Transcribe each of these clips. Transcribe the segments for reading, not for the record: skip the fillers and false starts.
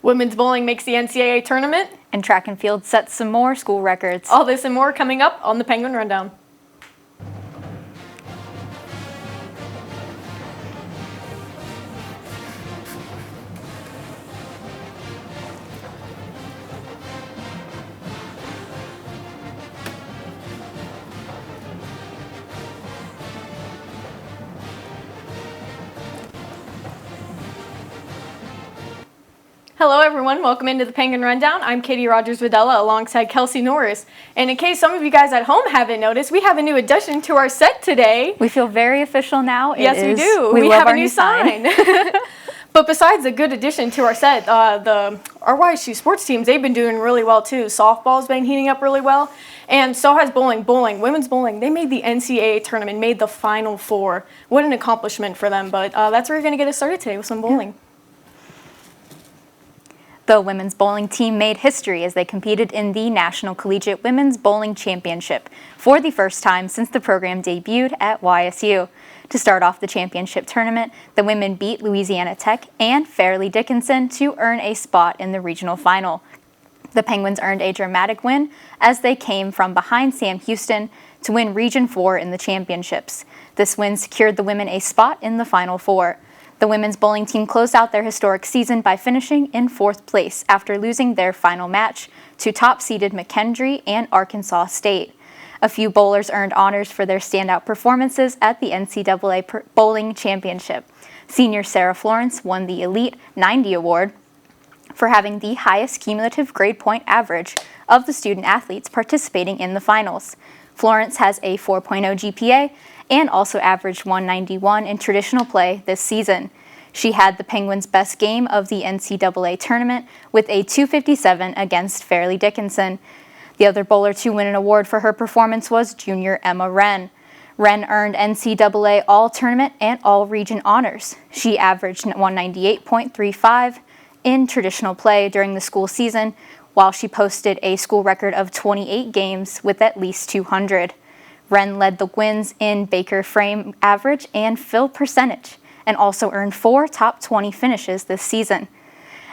Women's bowling makes the NCAA tournament. And track and field sets some more school records. All this and more coming up on the Penguin Rundown. Hello everyone, welcome into the Penguin Rundown. I'm Katie Rogers-Videla alongside Kelsey Norris. And in case some of you guys at home haven't noticed, we have a new addition to our set today. We feel very official now. Yes, we do. We have a new sign. But besides a good addition to our set, our YSU sports teams, they've been doing really well too. Softball's been heating up really well, and so has bowling. Women's bowling, they made the NCAA tournament, made the Final Four. What an accomplishment for them, but that's where we're going to get us started today with some bowling. Yeah. The women's bowling team made history as they competed in the National Collegiate Women's Bowling Championship for the first time since the program debuted at YSU. To start off the championship tournament, the women beat Louisiana Tech and Fairleigh Dickinson to earn a spot in the regional final. The Penguins earned a dramatic win as they came from behind Sam Houston to win Region 4 in the championships. This win secured the women a spot in the Final Four. The women's bowling team closed out their historic season by finishing in 4th place after losing their final match to top-seeded McKendree and Arkansas State. A few bowlers earned honors for their standout performances at the NCAA Bowling Championship. Senior Sarah Florence won the Elite 90 Award for having the highest cumulative grade point average of the student athletes participating in the finals. Florence has a 4.0 GPA and also averaged 191 in traditional play this season. She had the Penguins' best game of the NCAA tournament with a 257 against Fairleigh Dickinson. The other bowler to win an award for her performance was junior Emma Wren. Wren earned NCAA All-Tournament and All-Region honors. She averaged 198.35 in traditional play during the school season, while she posted a school record of 28 games with at least 200. Wren led the wins in Baker frame average and fill percentage, and also earned 4 top 20 finishes this season.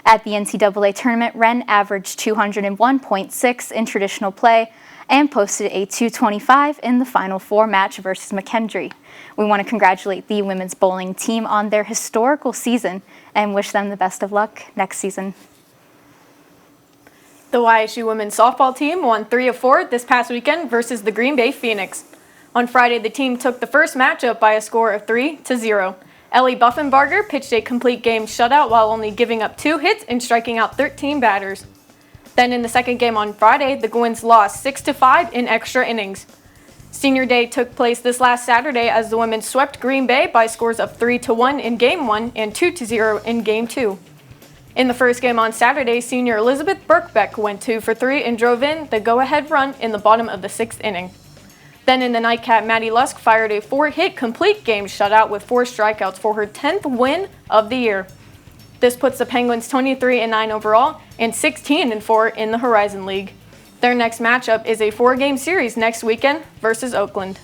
At the NCAA tournament, Wren averaged 201.6 in traditional play and posted a 225 in the Final Four match versus McKendree. We want to congratulate the women's bowling team on their historical season and wish them the best of luck next season. The YSU women's softball team won 3 of 4 this past weekend versus the Green Bay Phoenix. On Friday, the team took the first matchup by a score of 3-0. Ellie Buffenbarger pitched a complete game shutout while only giving up 2 hits and striking out 13 batters. Then in the second game on Friday, the Gwins lost 6-5 in extra innings. Senior Day took place this last Saturday as the women swept Green Bay by scores of 3-1 in Game 1 and 2-0 in Game 2. In the first game on Saturday, senior Elizabeth Birkbeck went 2 for 3 and drove in the go-ahead run in the bottom of the 6th inning. Then in the nightcap, Maddie Lusk fired a 4-hit complete game shutout with 4 strikeouts for her 10th win of the year. This puts the Penguins 23-9 overall and 16-4 in the Horizon League. Their next matchup is a 4-game series next weekend versus Oakland.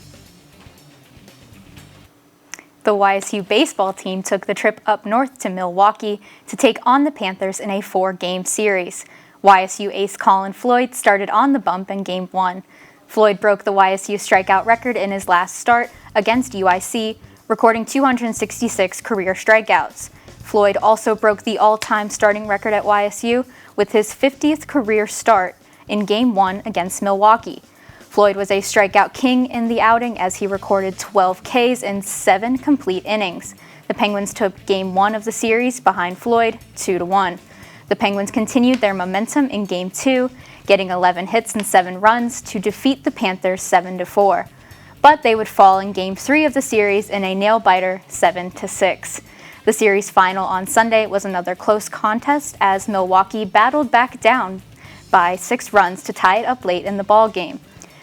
The YSU baseball team took the trip up north to Milwaukee to take on the Panthers in a 4-game series. YSU ace Colin Floyd started on the bump in Game 1. Floyd broke the YSU strikeout record in his last start against UIC, recording 266 career strikeouts. Floyd also broke the all-time starting record at YSU with his 50th career start in Game 1 against Milwaukee. Floyd was a strikeout king in the outing as he recorded 12 Ks in 7 complete innings. The Penguins took Game 1 of the series behind Floyd 2-1. The Penguins continued their momentum in Game 2, getting 11 hits and 7 runs to defeat the Panthers 7-4. But they would fall in Game 3 of the series in a nail-biter 7-6. The series final on Sunday was another close contest as Milwaukee battled back down by 6 runs to tie it up late in the ballgame.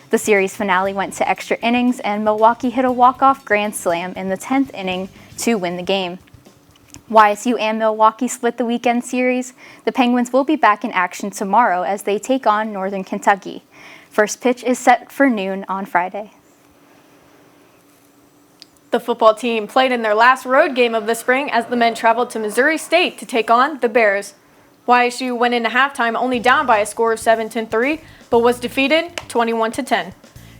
The series finale went to extra innings, and Milwaukee hit a walk-off grand slam in the 10th inning to win the game. YSU and Milwaukee split the weekend series. The Penguins will be back in action tomorrow as they take on Northern Kentucky. First pitch is set for noon on Friday. The football team played in their last road game of the spring as the men traveled to Missouri State to take on the Bears. YSU went into halftime only down by a score of 7-3, but was defeated 21-10.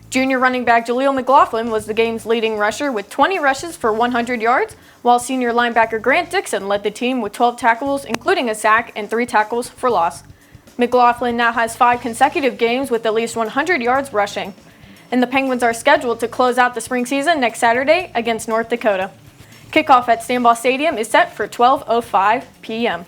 Junior running back Jaleel McLaughlin was the game's leading rusher with 20 rushes for 100 yards, while senior linebacker Grant Dixon led the team with 12 tackles, including a sack and 3 tackles for loss. McLaughlin now has 5 consecutive games with at least 100 yards rushing. And the Penguins are scheduled to close out the spring season next Saturday against North Dakota. Kickoff at Stambaugh Stadium is set for 12:05 p.m.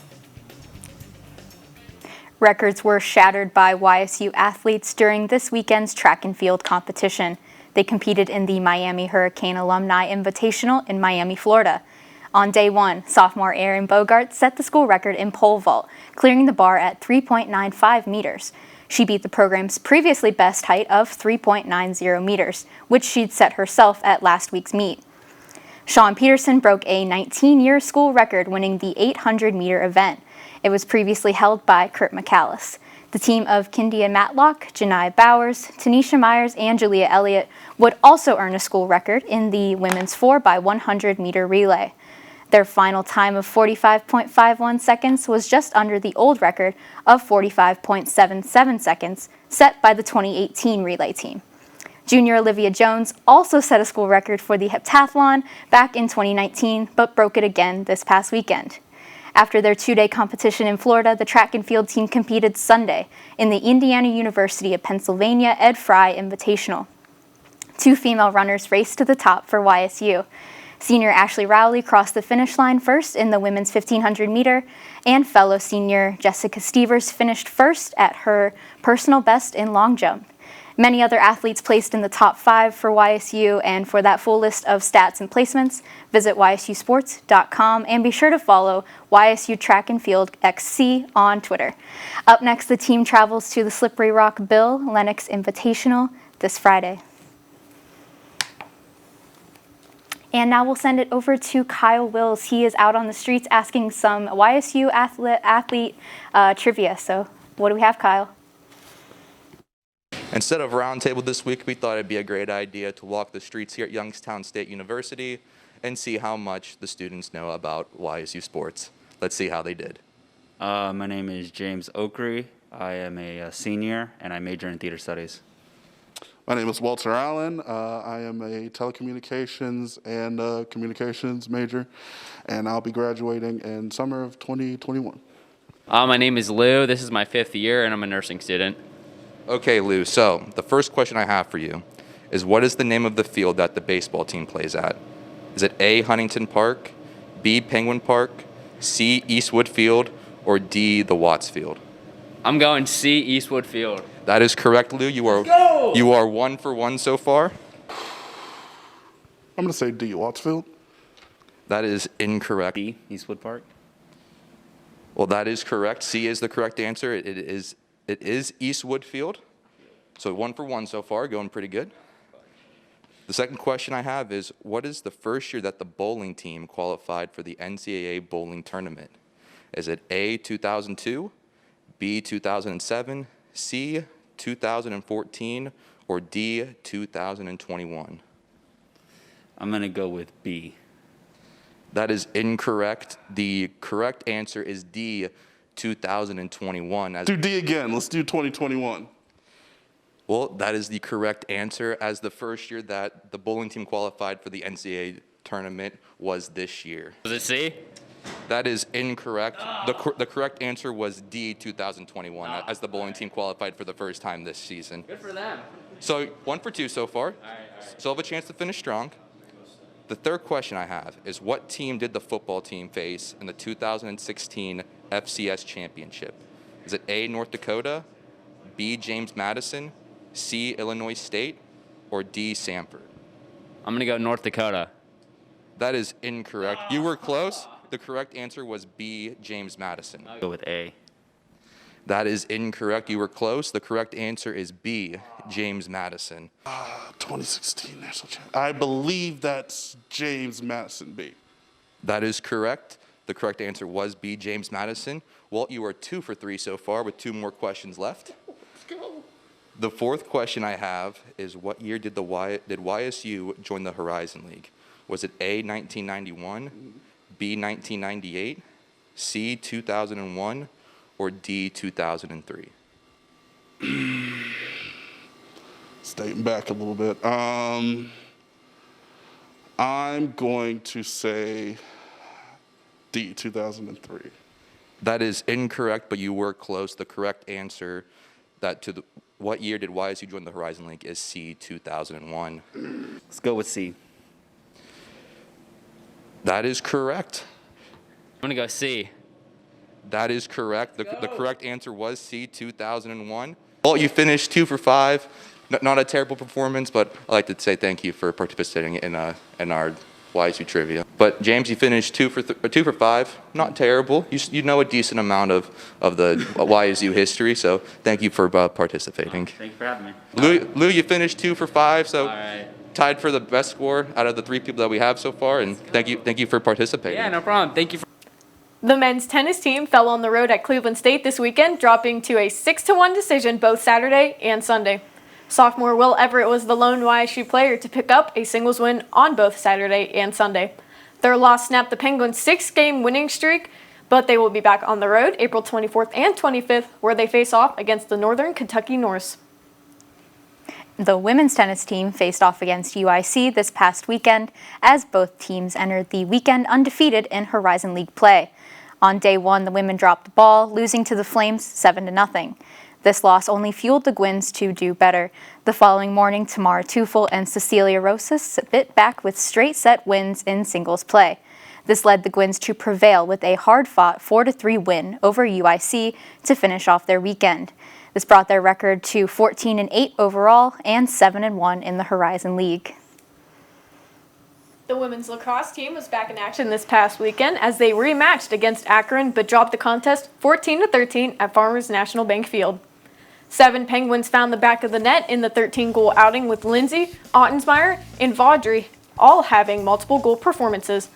Records were shattered by YSU athletes during this weekend's track and field competition. They competed in the Miami Hurricane Alumni Invitational in Miami, Florida. On day one, sophomore Erin Bogart set the school record in pole vault, clearing the bar at 3.95 meters. She beat the program's previously best height of 3.90 meters, which she'd set herself at last week's meet. Sean Peterson broke a 19-year school record winning the 800-meter event. It was previously held by Kurt McAllis. The team of Kindia Matlock, Janai Bowers, Tanisha Myers, and Julia Elliott would also earn a school record in the women's 4x100-meter relay. Their final time of 45.51 seconds was just under the old record of 45.77 seconds set by the 2018 relay team. Junior Olivia Jones also set a school record for the heptathlon back in 2019, but broke it again this past weekend. After their 2-day competition in Florida, the track and field team competed Sunday in the Indiana University of Pennsylvania Ed Fry Invitational. 2 female runners raced to the top for YSU. Senior Ashley Rowley crossed the finish line first in the women's 1,500 meter, and fellow senior Jessica Stevers finished first at her personal best in long jump. Many other athletes placed in the top 5 for YSU, and for that full list of stats and placements, visit ysusports.com and be sure to follow YSU Track and Field XC on Twitter. Up next, the team travels to the Slippery Rock Bill Lennox Invitational this Friday. And now we'll send it over to Kyle Wills. He is out on the streets asking some YSU athlete trivia. So what do we have, Kyle? Instead of roundtable this week, we thought it'd be a great idea to walk the streets here at Youngstown State University and see how much the students know about YSU sports. Let's see how they did. My name is James Oakry. I am a senior, and I major in theater studies. My name is Walter Allen. I am a telecommunications and communications major, and I'll be graduating in summer of 2021. My name is Lou. This is my 5th year, and I'm a nursing student. Okay, Lou, so the first question I have for you is what is the name of the field that the baseball team plays at? Is it A, Huntington Park, B, Penguin Park, C, Eastwood Field, or D, the Watts Field? I'm going C, Eastwood Field. That is correct, Lou. You are 1 for 1 so far. I'm going to say D, Wattsfield. That is incorrect. B, Eastwood Park. Well, that is correct. C is the correct answer. It is Eastwood Field. So 1 for 1 so far, going pretty good. The second question I have is, what is the first year that the bowling team qualified for the NCAA bowling tournament? Is it A, 2002, B, 2007, C, 2014, or D, 2021? I'm going to go with B. That is incorrect. The correct answer is D, 2021. Do D again. Let's do 2021. Well, that is the correct answer, as the first year that the bowling team qualified for the NCAA tournament was this year. Was it C? That is incorrect. The correct answer was D, 2021, as the bowling team qualified for the first time this season. Good for them. So 1 for 2 so far. Still have a chance to finish strong. The third question I have is, what team did the football team face in the 2016 FCS championship? Is it A, North Dakota, B, James Madison, C, Illinois State, or D, Samford? I'm going to go North Dakota. That is incorrect. You were close. The correct answer was B, James Madison. I'll go with A. That is incorrect. You were close. The correct answer is B, James Madison. 2016 national champion. I believe that's James Madison B. That is correct. The correct answer was B, James Madison. Walt, you are 2 for 3 so far with 2 more questions left. Let's go. The fourth question I have is, what year did YSU join the Horizon League? Was it A, 1991, B, 1998, C, 2001, or D, 2003? Stating back a little bit. I'm going to say D, 2003. That is incorrect, but you were close. The correct answer what year did YSU join the Horizon League is C, 2001. Let's go with C. That is correct. I'm going to go C. That is correct. The correct answer was C, 2001. Well, you finished 2 for 5. Not a terrible performance, but I'd like to say thank you for participating in our YSU trivia. But James, you finished 2 for 5. Not terrible. You know a decent amount of the YSU history, so thank you for participating. Thank you for having me. Lou, you finished 2 for 5, so All right. tied for the best score out of the 3 people that we have so far, and thank you for participating. Yeah, no problem. Thank you for. The men's tennis team fell on the road at Cleveland State this weekend, dropping to a 6-1 decision both Saturday and Sunday. Sophomore Will Everett was the lone YSU player to pick up a singles win on both Saturday and Sunday. Their loss snapped the Penguins' 6-game winning streak, but they will be back on the road April 24th and 25th, where they face off against the Northern Kentucky Norse. The women's tennis team faced off against UIC this past weekend as both teams entered the weekend undefeated in Horizon League play. On day 1, the women dropped the ball, losing to the Flames 7-0. This loss only fueled the Gwins to do better. The following morning, Tamara Tufel and Cecilia Rosas bit back with straight-set wins in singles play. This led the Gwins to prevail with a hard-fought 4-3 win over UIC to finish off their weekend. This brought their record to 14-8 overall and 7-1 in the Horizon League. The women's lacrosse team was back in action this past weekend as they rematched against Akron but dropped the contest 14-13 at Farmers National Bank Field. 7 Penguins found the back of the net in the 13-goal outing with Lindsay, Ottensmeyer, and Vaudry all having multiple goal performances.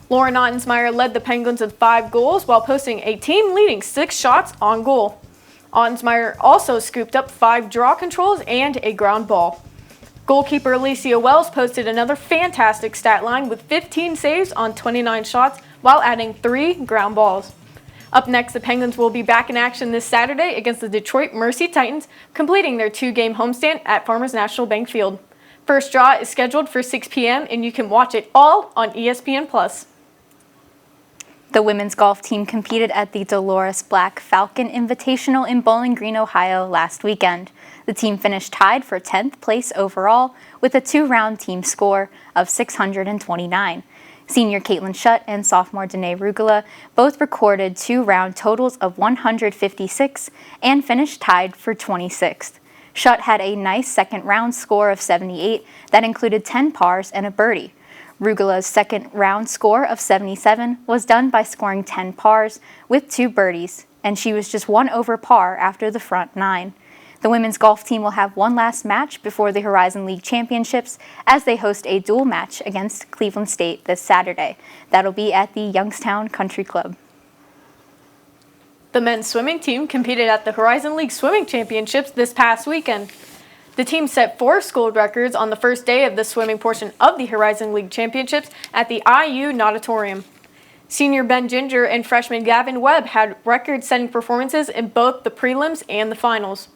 Lauren Ottensmeyer led the Penguins with 5 goals while posting a team-leading 6 shots on goal. Ottensmeyer also scooped up 5 draw controls and a ground ball. Goalkeeper Alicia Wells posted another fantastic stat line with 15 saves on 29 shots while adding 3 ground balls. Up next, the Penguins will be back in action this Saturday against the Detroit Mercy Titans, completing their 2-game homestand at Farmers National Bank Field. First draw is scheduled for 6 p.m. and you can watch it all on ESPN+. The women's golf team competed at the Dolores Black Falcon Invitational in Bowling Green, Ohio last weekend. The team finished tied for 10th place overall with a 2-round team score of 629. Senior Caitlin Shutt and sophomore Danae Rugula both recorded 2-round totals of 156 and finished tied for 26th. Shutt had a nice second-round score of 78 that included 10 pars and a birdie. Rugula's second-round score of 77 was done by scoring 10 pars with 2 birdies, and she was just 1 over par after the front 9. The women's golf team will have one last match before the Horizon League Championships as they host a dual match against Cleveland State this Saturday. That'll be at the Youngstown Country Club. The men's swimming team competed at the Horizon League Swimming Championships this past weekend. The team set 4 school records on the first day of the swimming portion of the Horizon League Championships at the IU Nauditorium. Senior Ben Ginger and freshman Gavin Webb had record-setting performances in both the prelims and the finals.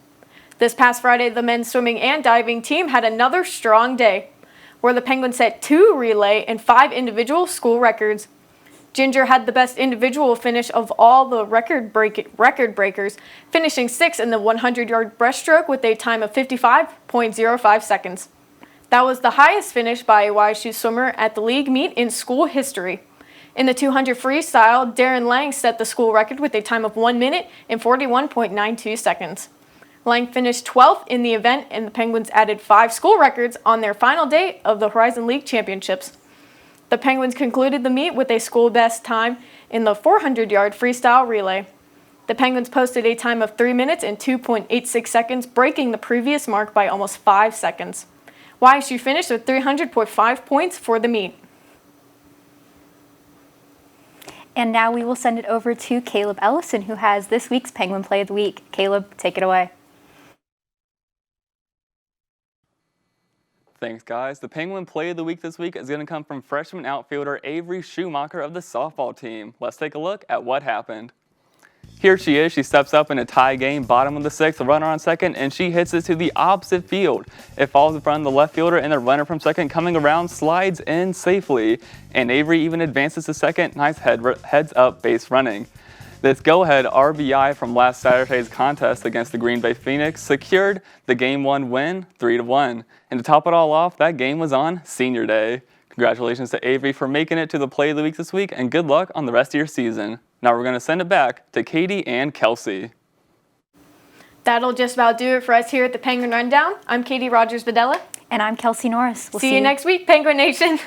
This past Friday, the men's swimming and diving team had another strong day, where the Penguins set 2 relay and 5 individual school records. Ginger had the best individual finish of all the record breakers, finishing 6th in the 100-yard breaststroke with a time of 55.05 seconds. That was the highest finish by a YSU swimmer at the league meet in school history. In the 200 freestyle, Darren Lang set the school record with a time of 1 minute and 41.92 seconds. Lang finished 12th in the event, and the Penguins added 5 school records on their final day of the Horizon League Championships. The Penguins concluded the meet with a school best time in the 400-yard freestyle relay. The Penguins posted a time of 3 minutes and 2.86 seconds, breaking the previous mark by almost 5 seconds. YSU finished with 300.5 points for the meet. And now we will send it over to Caleb Ellison, who has this week's Penguin Play of the Week. Caleb, take it away. Thanks, guys. The Penguin Play of the Week this week is going to come from freshman outfielder Avery Schumacher of the softball team. Let's take a look at what happened. Here she is. She steps up in a tie game, bottom of the sixth, a runner on second, and she hits it to the opposite field. It falls in front of the left fielder, and the runner from second coming around slides in safely. And Avery even advances to second. Nice heads up base running. This go-ahead RBI from last Saturday's contest against the Green Bay Phoenix secured the Game 1 win, 3-1. And to top it all off, that game was on Senior Day. Congratulations to Avery for making it to the Play of the Week this week, and good luck on the rest of your season. Now we're going to send it back to Katie and Kelsey. That'll just about do it for us here at the Penguin Rundown. I'm Katie Rogers-Videla. And I'm Kelsey Norris. We'll See you next week, Penguin Nation.